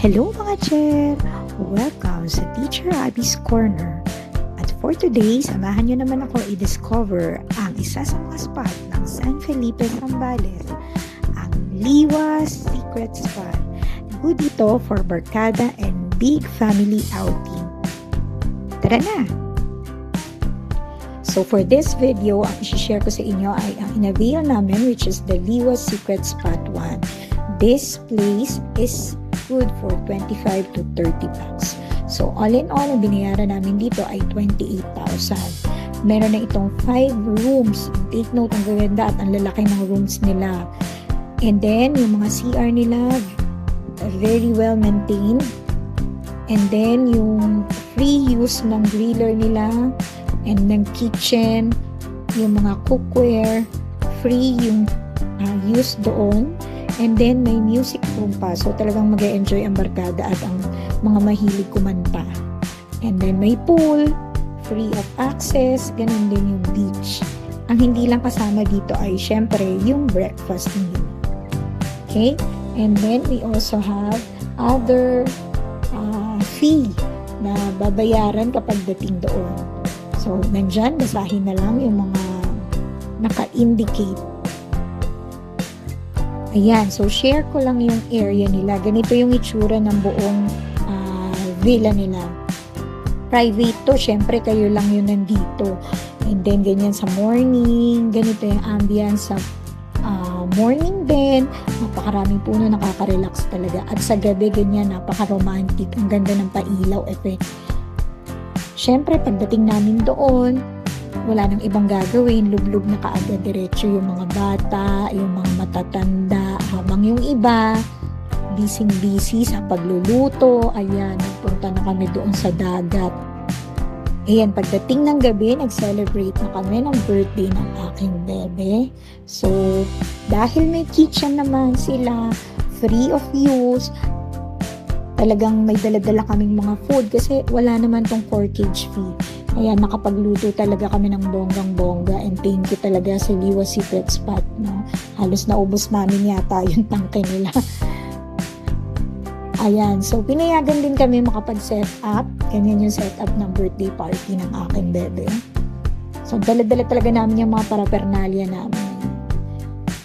Hello mga Cher! Welcome sa Teacher Abby's Corner. At for today, samahan nyo naman ako i-discover ang isa sa mga spot ng San Felipe, Zambales, ang Liwa Secret Spot. Good ito for barkada and big family outing. Tara na! So for this video, ang isi-share ko sa inyo ay ang in-avail namin, which is the Liwa Secret Spot 1. This place is good for 25 to 30 bucks. So all in all, ang binayaran namin dito ay 28,000. Meron na itong 5 rooms. Take note, ang gaganda at ang lalaki ng rooms nila. And then, yung mga CR nila, very well maintained. And then, yung free use ng griller nila and ng kitchen, yung mga cookware, free yung use doon. And then, may music room pa. So, talagang mag-e-enjoy ang barkada at ang mga mahilig kumanta. And then, may pool, free of access, ganun din yung beach. Ang hindi lang kasama dito ay, syempre, yung breakfast meal. Okay? And then, we also have other fee na babayaran kapag dating doon. So, nandyan, basahin na lang yung mga naka-indicate. Ayan, so share ko lang yung area nila. Ganito yung itsura ng buong villa nila. Private to, syempre kayo lang yun nandito. And then ganyan sa morning, ganito yung ambience sa morning din. Napakaraming puno, nakaka-relax talaga. At sa gabi, ganyan, napaka-romantic. Ang ganda ng pailaw effect. Syempre, pagdating namin doon, wala nang ibang gagawin, lublog na kaagad diretso yung mga bata, yung mga matatanda, habang yung iba, busy sa pagluluto. Ayan, nagpunta na kami doon sa dagat. Ayan, pagdating ng gabi, nag-celebrate na kami ng birthday ng aking bebe. So, dahil may kitchen naman sila, free of use, talagang may dala-dala kaming mga food kasi wala naman tong corkage fee. Ayan, nakapagluto talaga kami ng bonggang-bongga, and thank you talaga sa Liwa Secret Spot. No? Halos naubos namin yata yung tangke nila. Ayan, so pinayagan din kami makapag-set up. Ganyan yung set up ng birthday party ng aking bebe. So dala-dala talaga namin yung mga paraphernalia namin.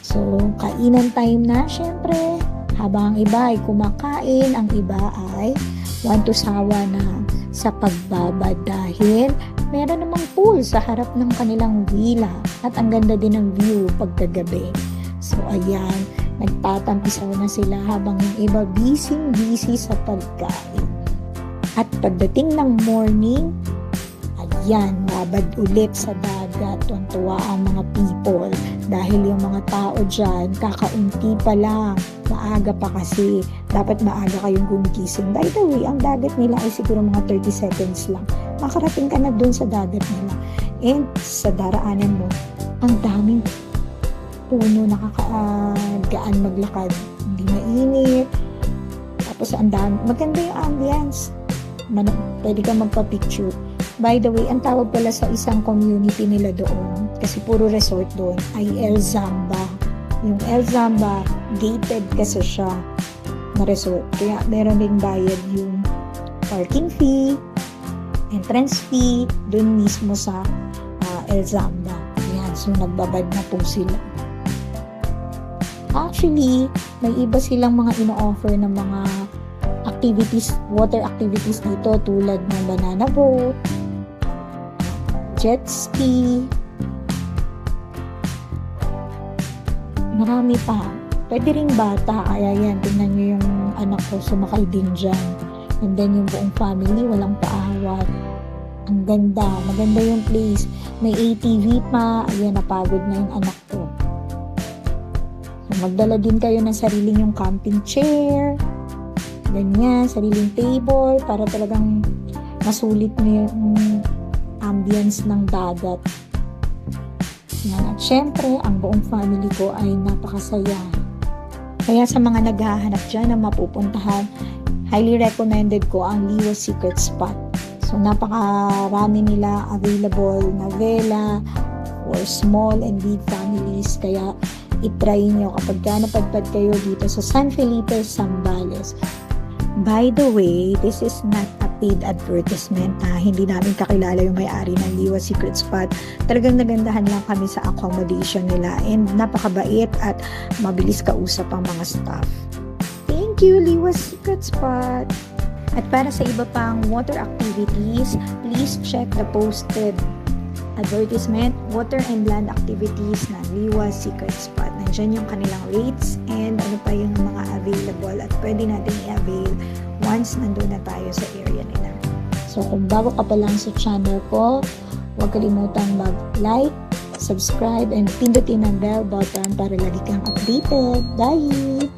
So kainan time na, syempre. Habang ang iba ay kumakain, ang iba ay want to sawa na sa pagbabad dahil meron namang pool sa harap ng kanilang villa at ang ganda din ng view pagkagabi. So ayan, nagtatampisaw na sila habang yung iba busy sa pagkain. At pagdating ng morning, ayan, mabad ulit sa dagat. Tuwa ang mga people dahil yung mga tao dyan, kakaunti pa lang, maaga pa kasi, dapat maaga kayong gumigising. By the way, ang dagat nila ay siguro mga 30 seconds lang. Makarating ka na dun sa dagat nila. And sa daraanan mo, ang daming puno, nakakagaan maglakad. Hindi mainit. Tapos ang dami, maganda yung ambience. Pwede ka magpa-picture. By the way, ang tawag pala sa isang community nila doon, kasi puro resort doon, ay El Zamba. Yung El Zamba, gated kasi siya na resort. Kaya meron ding bayad yung parking fee, entrance fee, doon mismo sa El Zamba. Ayan, so nagbabad na po sila. Actually, may iba silang mga ino-offer ng mga activities, water activities dito tulad ng banana boat, jet ski, marami pa. Pwede ring bata, kaya yan, tingnan nyo yung anak ko, sumakay din dyan. And then yung buong family, walang paawat. Ang ganda, maganda yung place. May ATV pa, ayan, napagod na yung anak ko. So, magdala din kayo ng sariling yung camping chair, ganyan, sariling table, para talagang masulit nyo yung ambience ng dagat. Yan. At syempre, ang buong family ko ay napakasaya. Kaya sa mga naghahanap dyan na mapupuntahan, highly recommended ko ang Liwa Secret Spot. So, napakarami nila available na villa for small and big families. Kaya, itry nyo kapag napadpad kayo dito sa San Felipe, Zambales. By the way, this is not a paid advertisement. Hindi namin kakilala yung may-ari ng Liwa Secret Spot. Talagang nagandahan lang kami sa accommodation nila and napakabait at mabilis kausap ang mga staff. Thank you, Liwa Secret Spot! At para sa iba pang water activities, please check the posted advertisement, water and land activities ng Liwa Secret Spot. Nandiyan yung kanilang rates and ano pa yung mga available at pwede natin i-avail once nandun na tayo sa area nila. So kung bago ka pa lang sa channel ko, huwag kalimutang mag-like, subscribe, and pindutin ang bell button para lagi kang updated. Bye!